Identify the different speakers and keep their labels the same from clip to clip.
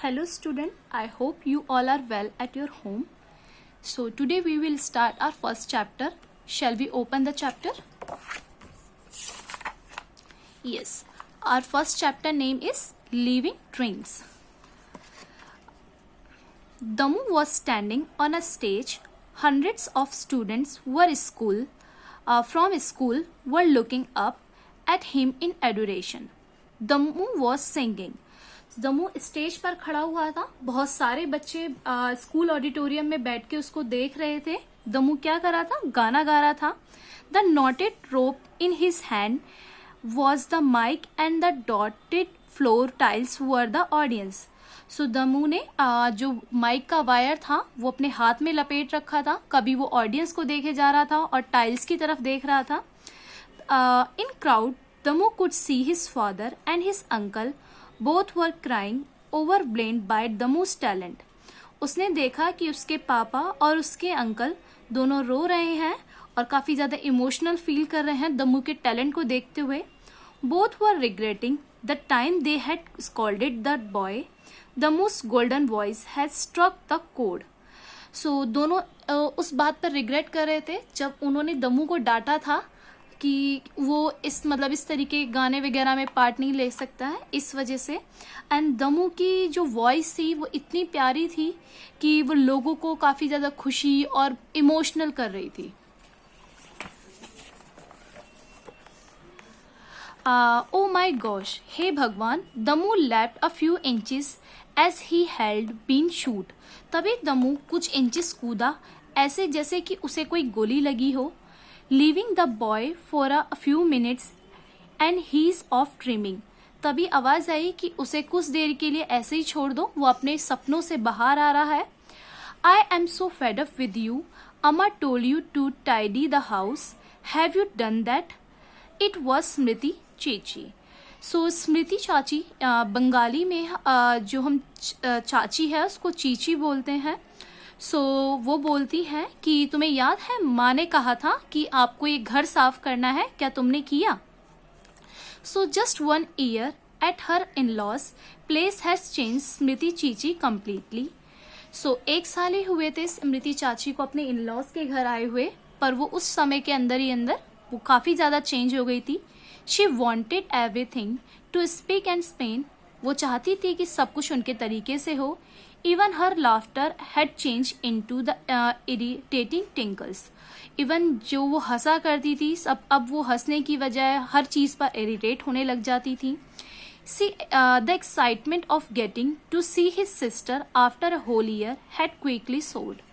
Speaker 1: Hello student, I hope you all are well at your home. So today we will start our first chapter. Shall we open the chapter? Yes, our first chapter name is Living Dreams. Damu was standing on a stage. Hundreds of students from school were looking up at him in adoration. Damu was singing. Damu stage पर खड़ा हुआ था. बहुत सारे बच्चे school auditorium में बैठ के उसको देख रहे थे. दमू क्या कर रहा था? गाना गा रहा था. The knotted rope in his hand was the mike and the dotted floor tiles were the audience. So Damu ने जो माइक का वायर था वो अपने हाथ में लपेट रखा था. कभी वो ऑडियंस को देखे जा रहा था और टाइल्स की तरफ देख रहा था. In crowd Damu could see his father and his uncle. Both were crying, overwhelmed by Damu's talent. उसने देखा कि उसके पापा और उसके अंकल दोनों रो रहे हैं और काफी ज्यादा इमोशनल फील कर रहे हैं दमू के टैलेंट को देखते हुए. Both were regretting the time they had scolded that boy. Damu's golden voice had struck the chord. So दोनों उस बात पर रिग्रेट कर रहे थे जब उन्होंने दमू को डांटा था कि वो इस तरीके के गाने वगैरह में पार्ट नहीं ले सकता है इस वजह से. एंड दमू की जो वॉइस थी वो इतनी प्यारी थी कि वो लोगों को काफी ज्यादा खुशी और इमोशनल कर रही थी. ओ माई गॉश, हे भगवान. Damu lapped a few inches as he held been shoot. तभी दमू कुछ इंचेस कूदा ऐसे जैसे कि उसे कोई गोली लगी हो. Leaving the boy for a few minutes and he's off dreaming. तभी आवाज आई कि उसे कुछ देर के लिए ऐसे ही छोड़ दो, वो अपने सपनों से बाहर आ रहा है. I am so fed up with you. Amma told you to tidy the house. Have you done that? It was स्मृति चेची. सो स्मृति चाची बंगाली में जो हम चाची है उसको चीची बोलते हैं. सो वो बोलती है कि तुम्हें याद है माँ ने कहा था कि आपको ये घर साफ करना है, क्या तुमने किया? So just 1 year at her in laws place has change Smriti Chichi completely. सो 1 साल ही हुए थे स्मृति चाची को अपने इन लॉज के घर आए हुए, पर वो उस समय के अंदर ही अंदर वो काफी ज्यादा चेंज हो गई थी. She wanted everything to speak and Spain. वो चाहती थी कि सब कुछ उनके तरीके से हो. Even her laughter had changed into the irritating tinkles. Even जो वो हंसा करती थी अब वो हंसने की बजाय हर चीज पर इरिटेट होने लग जाती थी. See, the excitement of getting to see his sister after a whole year had quickly soared.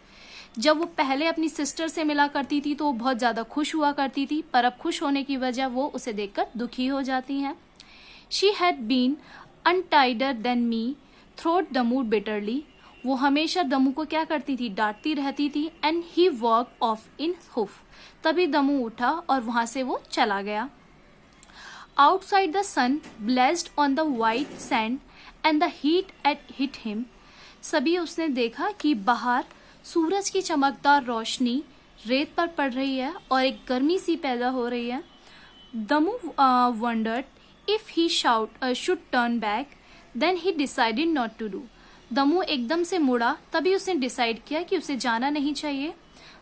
Speaker 1: जब वो पहले अपनी सिस्टर से मिला करती थी तो वो बहुत ज्यादा खुश हुआ करती थी, पर अब खुश होने की वजह वो उसे देखकर दुखी हो जाती हैं. She had been untidier than me. थ्रोट दमू बिटरली. वो हमेशा दमू को क्या करती थी? डांटती रहती थी. And he walk off in huff. तभी दमू उठा और वहां से वो चला गया. Outside the sun blessed on the white sand and the heat at hit him. सभी उसने देखा कि बाहर सूरज की चमकदार रोशनी रेत पर पड़ रही है और एक गर्मी सी पैदा हो रही है. Damu wondered if he should turn back. Then he decided not to do. Damu एकदम से मुड़ा, तभी उसने डिसाइड किया कि उसे जाना नहीं चाहिए.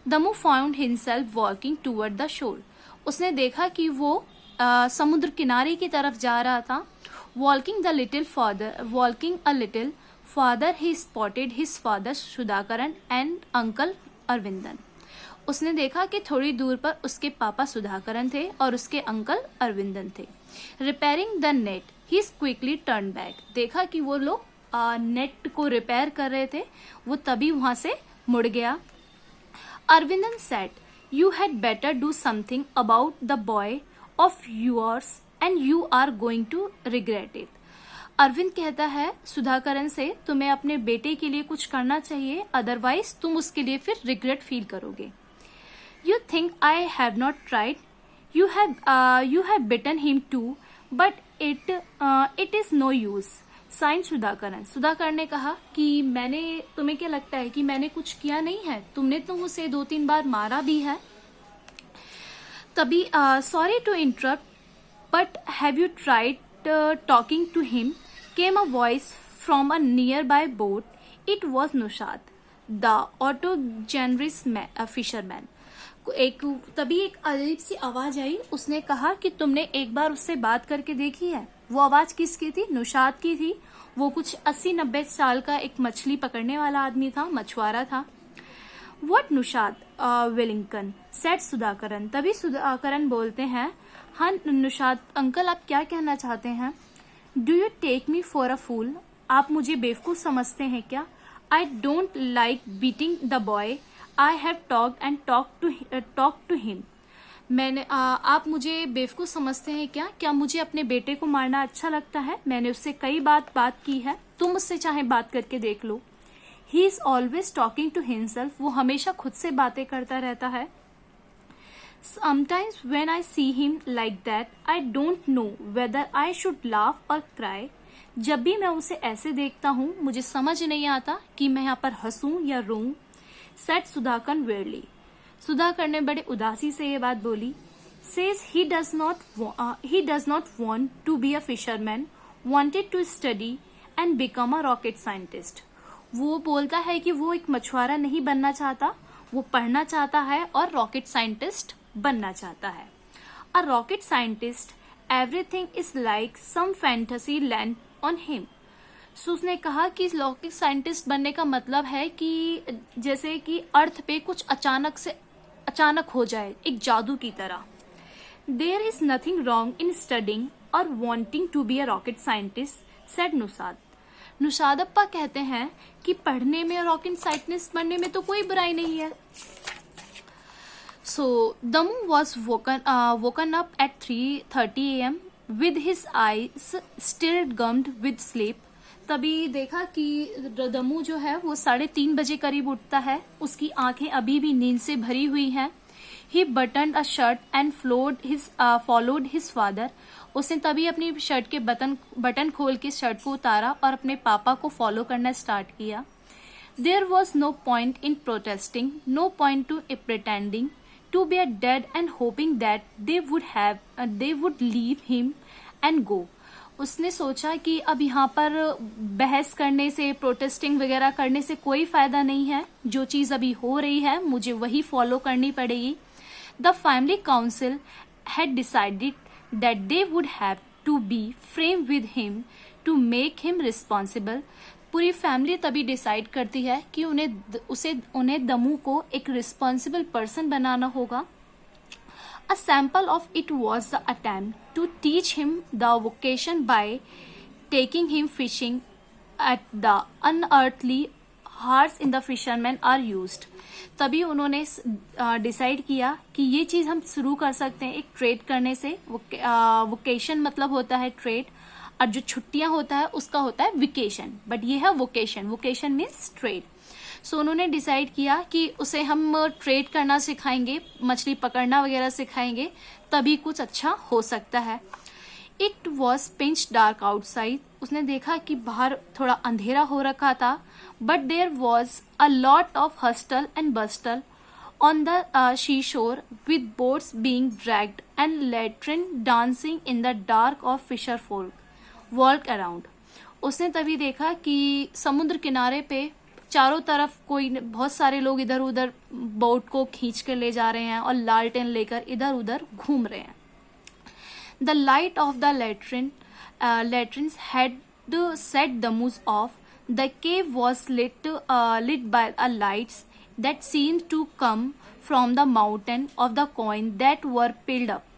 Speaker 1: Damu found himself walking toward the shore. उसने देखा कि वो समुद्र किनारे की तरफ जा रहा था. Walking a little father he spotted his father Sudhakaran and uncle Aravindan. उसने देखा कि थोड़ी दूर पर उसके पापा सुधाकरन थे और उसके अंकल अरविंदन थे. Repairing the net he quickly turn back. देखा कि वो लोग नेट को रिपेयर कर रहे थे, वो तभी वहां से मुड़ गया. Aravindan said, you had better do something about the boy of yours and you are going to regret it. Arvind कहता है सुधाकरन से, तुम्हें अपने बेटे के लिए कुछ करना चाहिए, अदरवाइज तुम उसके लिए फिर रिग्रेट फील करोगे. You think I have not tried. You have beaten him to but it is no use. Sighed Sudhakaran. Sudhakaran ने कहा कि तुम्हें क्या लगता है कि मैंने कुछ किया नहीं है? तुमने तो उसे 2-3 बार मारा भी है. तभी sorry to interrupt but have you tried talking to him came a voice from a nearby boat. It was Nushad, the autogenrous fisherman. तभी एक अजीब सी आवाज आई. उसने कहा कि तुमने एक बार उससे बात करके देखी है. वो आवाज किसकी थी? नुशाद की थी. वो कुछ 80-90 साल का एक मछली पकड़ने वाला आदमी था, मछुआरा था. What नुशाद वेलिंगटन सेड सुधाकरन. तभी सुधाकरन बोलते हैं, हाँ नुशाद अंकल, आप क्या कहना चाहते हैं? Do you take me for a fool. आप मुझे बेवकूफ समझते हैं क्या? I don't like beating the boy. I have talked and talk to him. आप मुझे बेवकूफ समझते हैं क्या मुझे अपने बेटे को मारना अच्छा लगता है? मैंने उससे कई बात की है. तुम उससे चाहे बात करके देख लो. He is always talking to himself. वो हमेशा खुद से बातें करता रहता है. Sometimes when I see him like that, I don't know whether I should laugh or cry. जब भी मैं उसे ऐसे देखता हूँ, मुझे समझ नहीं आता कि मैं यहाँ पर हंसूं या रोऊं. Said Sudhakar wearily. सुधाकर ने बड़े उदासी से ये बात बोली. Says he does not want to be a fisherman, wanted to study and become a rocket scientist. वो बोलता है कि वो एक मछुआरा नहीं बनना चाहता, वो पढ़ना चाहता है और रॉकेट साइंटिस्ट बनना चाहता है. A rocket scientist, everything is like some fantasy land on him. So उसने कहा कि रॉकेट साइंटिस्ट बनने का मतलब है कि जैसे कि अर्थ पे कुछ अचानक हो जाए, एक जादू की तरह. There is nothing wrong in studying और wanting to be a rocket scientist, said Nushad. Nushad appa कहते हैं कि पढ़ने में और रॉकेट साइंटिस्ट बनने में तो कोई बुराई नहीं है. So Damu was woken up at 3:30 a.m. with his eyes still gummed with sleep. तभी देखा कि दमू जो है वो 3:30 बजे करीब उठता है. उसकी आंखें अभी भी नींद से भरी हुई हैं. He buttoned a shirt and followed his father. उसने तभी अपनी शर्ट के बटन खोल के शर्ट को उतारा और अपने पापा को फॉलो करना स्टार्ट किया. There was no point in protesting, no point to pretending to be dead and hoping that they would leave him and go. उसने सोचा कि अब यहाँ पर बहस करने से, प्रोटेस्टिंग वगैरह करने से कोई फायदा नहीं है. जो चीज अभी हो रही है मुझे वही फॉलो करनी पड़ेगी. The family council had decided that they would have to be frank with him to make him responsible. पूरी फैमिली तभी डिसाइड करती है कि उन्हें दमू को एक रिस्पॉन्सिबल पर्सन बनाना होगा. A sample of it was the attempt to teach him the vocation by taking him fishing at the unearthly hours in the fisherman are used. तभी उन्होंने डिसाइड किया कि ये चीज हम शुरू कर सकते हैं एक ट्रेड करने से. वोकेशन मतलब होता है ट्रेड, और जो छुट्टियां होता है उसका होता है विकेशन, बट ये है वोकेशन मीन्स ट्रेड. सो उन्होंने डिसाइड किया कि उसे हम ट्रेड करना सिखाएंगे, मछली पकड़ना वगैरह सिखाएंगे, तभी कुछ अच्छा हो सकता है. It was pitch dark outside. उसने देखा कि बाहर थोड़ा अंधेरा हो रखा था. But there was a lot of hustle and bustle on the sea shore with boats being dragged and lantern dancing in the dark of fisher folk walk around. उसने तभी देखा कि समुद्र किनारे पे चारों तरफ बहुत सारे लोग इधर उधर बोट को खींच कर ले जा रहे हैं और लालटेन लेकर इधर उधर घूम रहे हैं. The light of the latrines had set the moose off. The cave was lit by lights that seemed to come from the mountain of the coin that were piled up.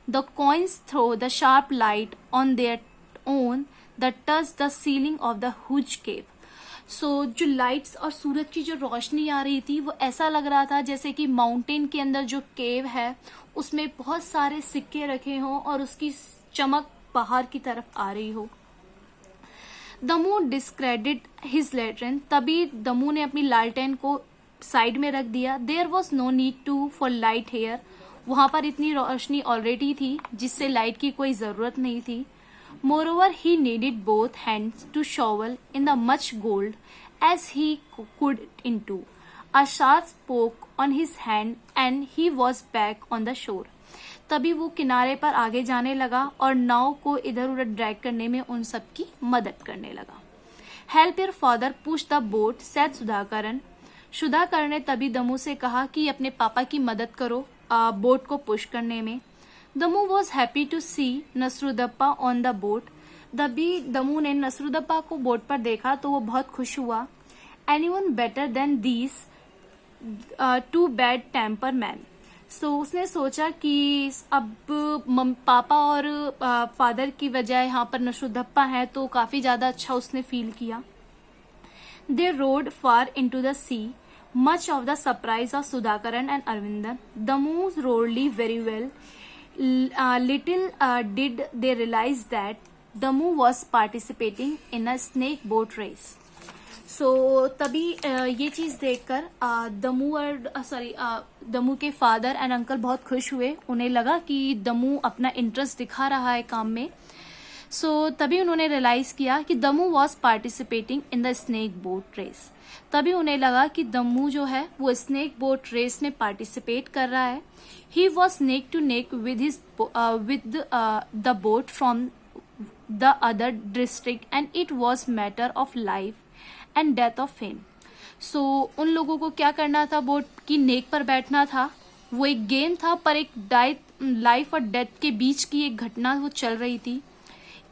Speaker 1: The coins throw the sharp light on their own that touched the ceiling of the huge cave. So जो lights और सूरज की जो रोशनी आ रही थी वो ऐसा लग रहा था जैसे कि माउंटेन के अंदर जो केव है उसमें बहुत सारे सिक्के रखे हों और उसकी चमक बाहर की तरफ आ रही हो. दमू डिस्क्रेडिट हिज लैट्रिन. तभी दमू ने अपनी लालटेन को साइड में रख दिया. There was no need to for light here. वहां पर इतनी रोशनी ऑलरेडी थी जिससे लाइट की कोई जरूरत नहीं थी. Moreover, he needed both hands to shovel in the much gold as he could into. A sharp spoke on his hand and he was back on the shore. तभी वो किनारे पर आगे जाने लगा और नाव को इधर उधर ड्रैग करने में उन सब की मदद करने लगा. Help your father push the boat said Sudhakaran. Sudhakar ने तभी दमू से कहा कि अपने पापा की मदद करो बोट को पुश करने में। Damu was happy to see Nasruddappa on the boat. तभी दमू ने नसरुद्दप्पा को बोट पर देखा तो वो बहुत खुश हुआ। Anyone better than these two bad temper man. So उसने सोचा कि अब पापा और फादर की वजह यहाँ पर नसरुद्दप्पा है तो काफी ज्यादा अच्छा उसने फील किया। They rowed far into the sea much of the surprise of Sudhakaran and Arvindan. The moves rolled very well. Little did they realize that Damu was participating in a snake boat race. So तभी ये चीज देखकर दमू के father and uncle बहुत खुश हुए। उन्हें लगा कि दमू अपना इंटरेस्ट दिखा रहा है काम में। तभी उन्होंने रियलाइज किया कि Damu was participating in the snake boat race. तभी उन्हें लगा कि दमू जो है वो स्नेक बोट रेस में पार्टिसिपेट कर रहा है। He was neck to neck with the boat from the other district and it was matter of life and death of him. उन लोगों को क्या करना था, बोट की नेक पर बैठना था। वो एक गेम था पर एक लाइफ और डेथ के बीच की एक घटना वो चल रही थी।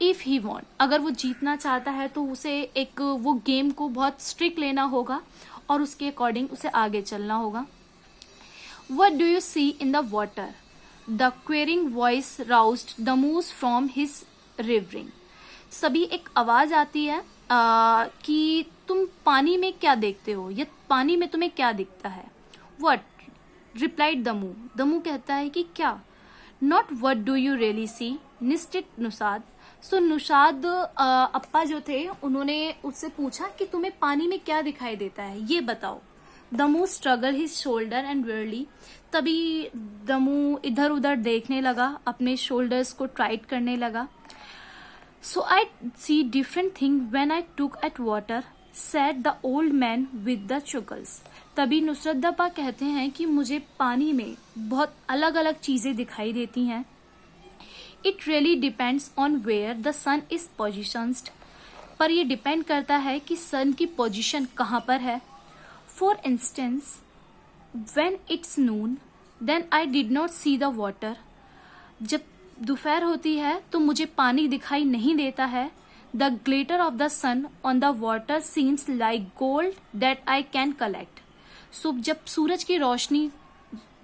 Speaker 1: इफ ही वॉन्ट, अगर वो जीतना चाहता है तो उसे वो गेम को बहुत स्ट्रिक्ट लेना होगा और उसके अकॉर्डिंग उसे आगे चलना होगा। What do you see in the water? The querying voice roused the muse from his रिवरिंग। सभी एक आवाज आती है कि तुम पानी में क्या देखते हो या पानी में तुम्हें क्या दिखता है। वट रिप्लाइड दमू। दमू कहता है कि क्या। Not what do you really see insisted Nushad. Nushad appa जो थे उन्होंने उससे पूछा कि तुम्हें पानी में क्या दिखाई देता है, ये बताओ। दमू स्ट्रगल हिज शोल्डर एंड वेयरली। तभी दमू इधर उधर देखने लगा, अपने शोल्डर्स को टाइट करने लगा। So I see different thing when I took at water said the old man with the chuckles. तभी नुसरतप्पा कहते हैं कि मुझे पानी में बहुत अलग अलग चीजें दिखाई देती हैं। It really depends on where the sun is positioned. पर ये डिपेंड करता है कि सन की पोजीशन कहाँ पर है। For instance when it's noon then I did not see the water. जब दोपहर होती है तो मुझे पानी दिखाई नहीं देता है। The glitter of the sun on the water seems like gold that I can collect. जब सूरज की रोशनी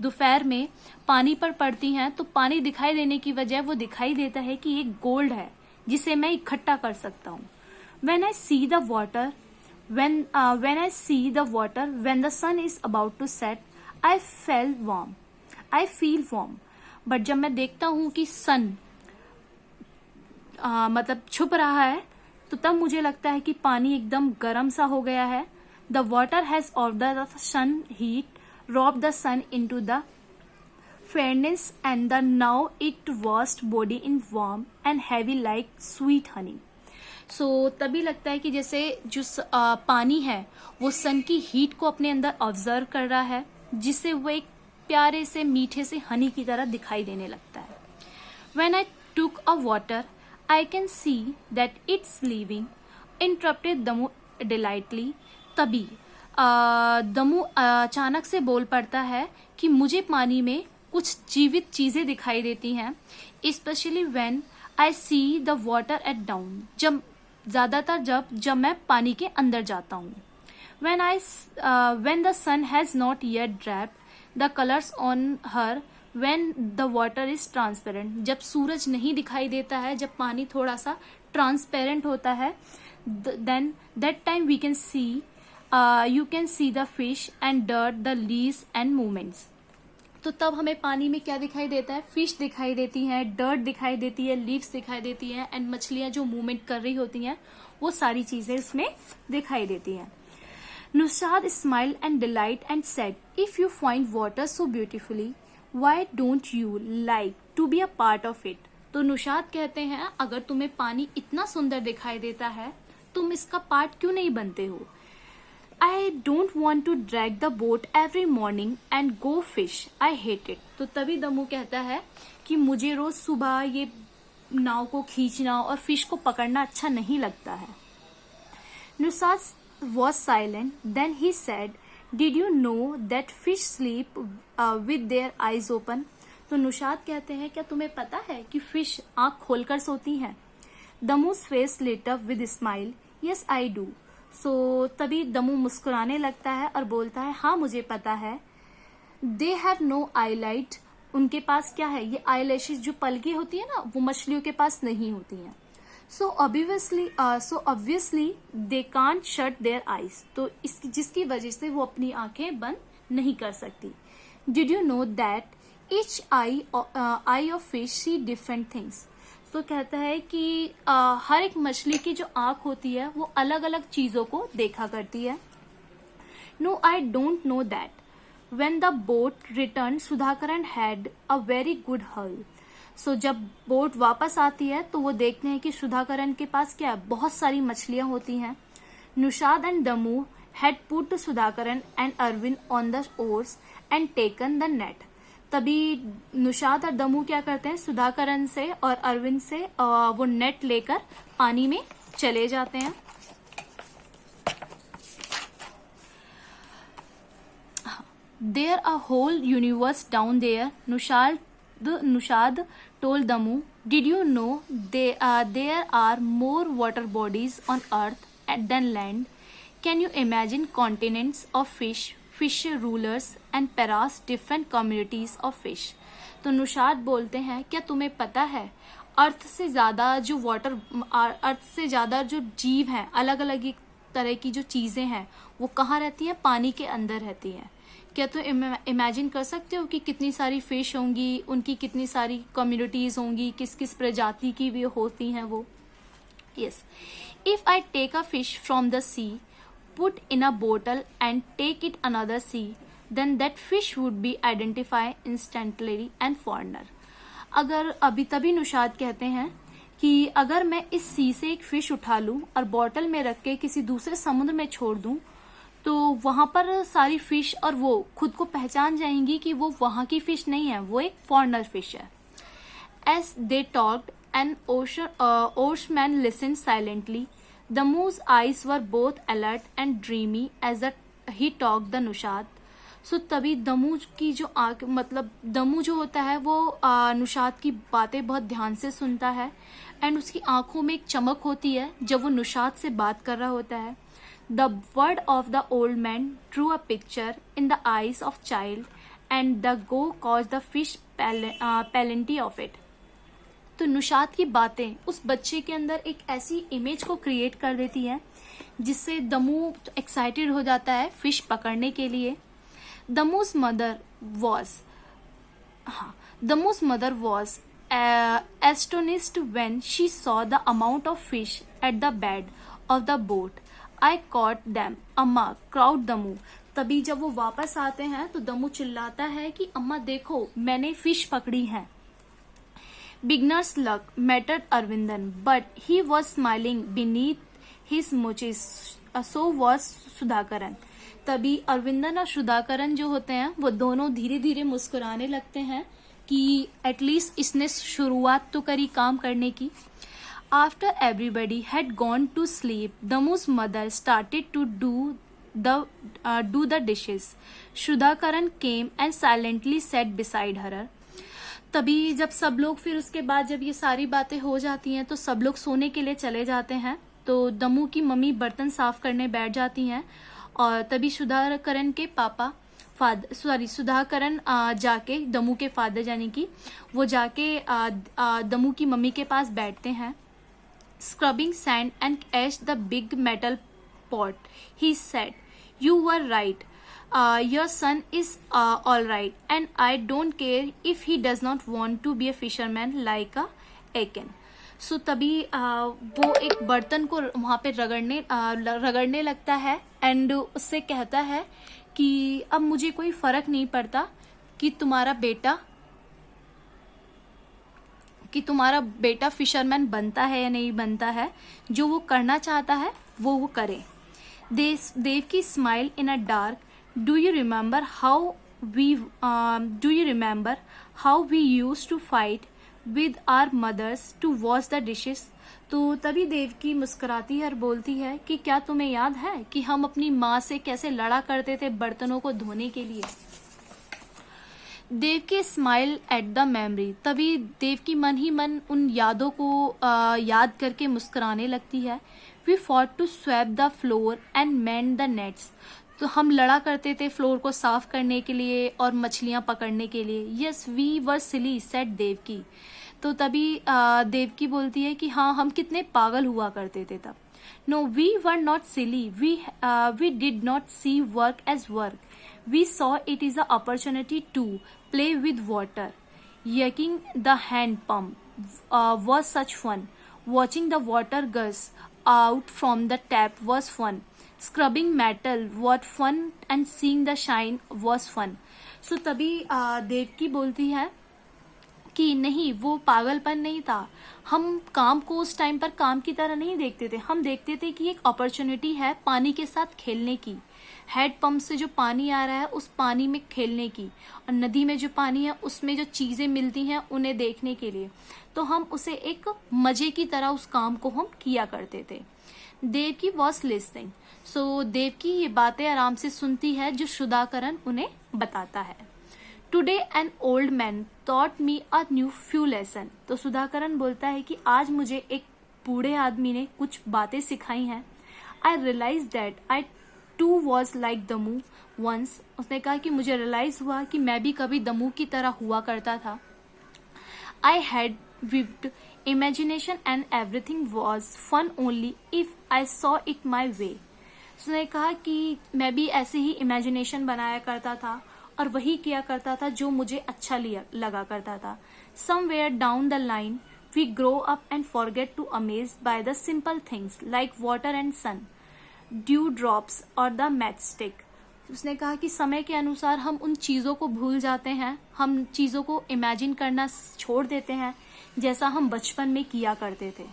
Speaker 1: दोपहर में पानी पर पड़ती हैं तो पानी दिखाई देने की वजह वो दिखाई देता है कि ये गोल्ड है जिसे मैं इकट्ठा कर सकता हूँ। When I see the water, when I see the water when the sun is about to set, I feel warm. But जब मैं देखता हूँ कि सन मतलब छुप रहा है तो तब मुझे लगता है कि पानी एकदम गर्म सा हो गया है। The water has absorbed the sun heat, robbed the sun into the fairness, and the now it washed body in warm and heavy like sweet honey. तभी लगता है कि जैसे जो पानी है वो सन की हीट को अपने अंदर ऑब्जर्व कर रहा है, जिससे वो एक प्यारे से मीठे से हनी की तरह दिखाई देने लगता है। When I took a water, I can see that it's leaving, interrupted Damoh delightedly. तभी दमू अचानक से बोल पड़ता है कि मुझे पानी में कुछ जीवित चीजें दिखाई देती हैं, specially when I C the water at down. जब मैं पानी के अंदर जाता हूँ। when the sun has not yet dried the colors on her, when the water is transparent, जब सूरज नहीं दिखाई देता है, जब पानी थोड़ा सा ट्रांसपेरेंट होता है, then that time we can see you can see the fish and dirt, the leaves and movements. तो तब हमें पानी में क्या दिखाई देता है? फिश दिखाई देती है, डर्ट दिखाई देती है, लीव्स दिखाई देती है एंड मछलियां जो मूवमेंट कर रही होती हैं, वो सारी चीजें इसमें दिखाई देती हैं। Nushad smile and delight and said, if you find water so beautifully, why don't you like to be a part of it. तो नुशाद कहते हैं अगर तुम्हें पानी इतना सुंदर दिखाई देता है, तुम इसका पार्ट क्यों नहीं बनते हो। I don't want to drag the boat every morning and go fish. I hate it. तो तभी दमू कहता है कि मुझे रोज सुबह ये नाव को खींचना और फिश को पकड़ना अच्छा नहीं लगता है। Nusad was silent. Then he said, "Did you know that fish sleep with their eyes open?" तो नुशाद कहते हैं, क्या तुम्हें पता है कि फिश आंख खोलकर सोती हैं? दमू's face lit up with smile. Yes, I do. So तभी दमू मुस्कुराने लगता है और बोलता है, हाँ मुझे पता है. They have no eyelight. उनके पास क्या है? ये eyelashes जो पलकी होती है ना, वो मछलियों के पास नहीं होती हैं. So obviously they can't shut their eyes. तो जिसकी वजह से वो अपनी आंखें बंद नहीं कर सकती. Did you know that each eye of fish see different things? तो कहता है कि हर एक मछली की जो आंख होती है वो अलग अलग चीजों को देखा करती है. No, I don't know that. When the boat returned, Sudhakaran had a very good haul. So जब बोट वापस आती है तो वो देखते हैं कि सुधाकरण के पास क्या है? बहुत सारी मछलियां होती हैं. Nushad and Damu had put Sudhakaran and Arvind on the oars and taken the net. तभी नुशाद और दमू क्या करते हैं? सुधाकरण से और अरविंद से वो नेट लेकर पानी में चले जाते हैं. There a whole universe down there. Nushad told Damu, "Did you know there are more water bodies on earth than land? Can you imagine continents of fish rulers and paras, different communities of fish?" तो नुशाद बोलते हैं, क्या तुम्हें पता है अर्थ से ज्यादा जो जीव हैं, अलग अलग तरह की जो चीजें हैं वो कहाँ रहती हैं? पानी के अंदर रहती हैं. क्या तो इमेजिन कर सकते हो कि कितनी सारी फिश होंगी, उनकी कितनी सारी कम्युनिटीज होंगी, किस किस प्रजाति की भी होती हैं वो. Yes. If I take a fish from the sea, put in a bottle and take it another sea, then that fish would be identified instantly and foreigner. अगर तभी नुशाद कहते हैं कि अगर मैं इस सी से एक फिश उठा लूं और बॉटल में रख के किसी दूसरे समुद्र में छोड़ दूं तो वहां पर सारी फिश और वो खुद को पहचान जाएंगी कि वो वहां की फिश नहीं है, वो एक फॉरेनर फिश है. As they talked, an oarsman listened silently. Damu's eyes were both alert and dreamy as he talked the Nushad. So तभी दमू की जो दमू जो होता है वो नुशाद की बातें बहुत ध्यान से सुनता है एंड उसकी आंखों में एक चमक होती है जब वो नुशाद से बात कर रहा होता है. The word of the old man drew a picture in the eyes of child and the go caused the fish plenty of it. तो नुशाद की बातें उस बच्चे के अंदर एक ऐसी इमेज को क्रिएट कर देती है जिससे दमू एक्साइटेड हो जाता है फिश पकड़ने के लिए. दमू's mother was astonished when she saw the amount of fish at the bed of the boat. I caught them, अम्मा, crowed दमू. तभी जब वो वापस आते हैं तो दमू चिल्लाता है कि अम्मा देखो मैंने फिश पकड़ी है. Beginner's luck mattered Arvindan, but he was smiling beneath his moches. So was Sudhakaran. तभी अरविंदन और सुधाकरण जो होते हैं वो दोनों धीरे धीरे मुस्कुराने लगते हैं कि एटलीस्ट इसने शुरुआत तो करी काम करने की. After everybody had gone to sleep, Damu's mother started to do the dishes. Sudhakaran came and silently sat beside her. तभी जब सब लोग फिर उसके बाद जब ये सारी बातें हो जाती हैं तो सब लोग सोने के लिए चले जाते हैं तो दमू की मम्मी बर्तन साफ करने बैठ जाती हैं और तभी सुधाकरण के पापा सुधाकरण जाके दमू के फादर यानी कि वो जाके दमू की मम्मी के पास बैठते हैं. Scrubbing sand and ash the big metal pot, he said, "You were right. Your son is all right, and I don't care if he does not want to be a fisherman like a Aiken." So तभी वो एक बर्तन को वहां पे रगड़ने लगता है एंड उससे कहता है कि अब मुझे कोई फर्क नहीं पड़ता कि तुम्हारा बेटा फिशरमैन बनता है या नहीं बनता है, जो वो करना चाहता है वो करे. Devaki smile in a dark. Do you remember how we used to fight with our mothers to wash the dishes? तो तभी देवकी मुस्कुराती है और बोलती है कि क्या तुम्हें याद है कि हम अपनी माँ से कैसे लड़ा करते थे बर्तनों को धोने के लिए। Devaki smile at the memory, तभी देवकी मन ही मन उन यादों को याद करके मुस्कुराने लगती है। We fought to swap the floor and mend the nets, तो हम लड़ा करते थे फ्लोर को साफ करने के लिए और मछलियां पकड़ने के लिए। Yes we were silly said Devaki, तो तभी देवकी बोलती है कि हाँ हम कितने पागल हुआ करते थे तब। No we were not silly, we did not see work as work, we saw it is a opportunity to play with water. Yucking the hand pump was such fun. Watching the water gush out from the tap was fun. Scrubbing metal was fun and seeing the shine was fun. So तभी देवकी बोलती है कि नहीं, वो पागलपन नहीं था। हम काम को उस टाइम पर काम की तरह नहीं देखते थे, हम देखते थे कि एक अपॉर्चुनिटी है पानी के साथ खेलने की, हेड पंप से जो पानी आ रहा है उस पानी में खेलने की, और नदी में जो पानी है उसमें जो चीजें मिलती हैं उन्हें देखने के लिए। तो हम उसे एक मजे की तरह उस काम को हम किया करते थे। देवकी वॉज लिस्निंग, सो देवकी ये बातें आराम से सुनती है जो सुधाकरण उन्हें बताता है। Today an old man taught me a new few lesson, तो सुधाकरण बोलता है कि आज मुझे एक बूढ़े आदमी ने कुछ बातें सिखाई हैं। I realise that I too was like Damu once, उसने कहा कि मुझे रियलाइज हुआ कि मैं भी कभी दमू की तरह हुआ करता था। I had vivid imagination and everything was fun only if I saw it my way, उसने कहा कि मैं भी ऐसे ही इमेजिनेशन बनाया करता था और वही किया करता था जो मुझे अच्छा लगा करता था। Somewhere down the line we grow up and forget to amaze by the simple things like water and sun, dew drops और द मैचस्टिक। उसने कहा कि समय के अनुसार हम उन चीजों को भूल जाते हैं, हम चीजों को इमेजिन करना छोड़ देते हैं जैसा हम बचपन में किया करते थे।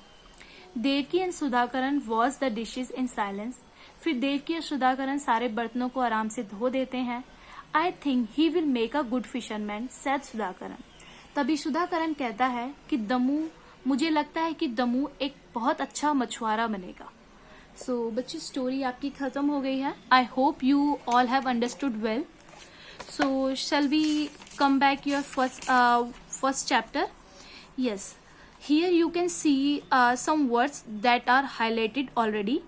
Speaker 1: Devaki and Sudhakaran wash the dishes in silence, फिर देवकी और सुधाकरण सारे बर्तनों को आराम से धो देते हैं। I think he will make a good fisherman said Sudhakaran, तभी सुधाकरण कहता है कि दमू, मुझे लगता है कि दमू एक बहुत अच्छा मछुआरा बनेगा। सो बच्ची स्टोरी आपकी खत्म हो गई है। I hope you all have understood well. So shall we come back your first chapter. Yes, here you can see some words that are highlighted already.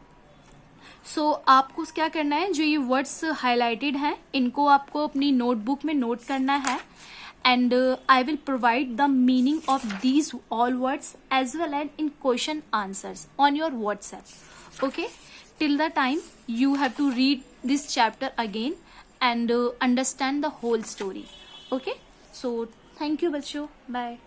Speaker 1: So आपको क्या करना है, जो ये वर्ड्स हाईलाइटेड हैं इनको आपको अपनी नोटबुक में नोट करना है, and I will provide the meaning of these all words as well as in question answers on your WhatsApp. Okay, till the time you have to read this chapter again and understand the whole story. Okay, so thank you बच्चों, bye.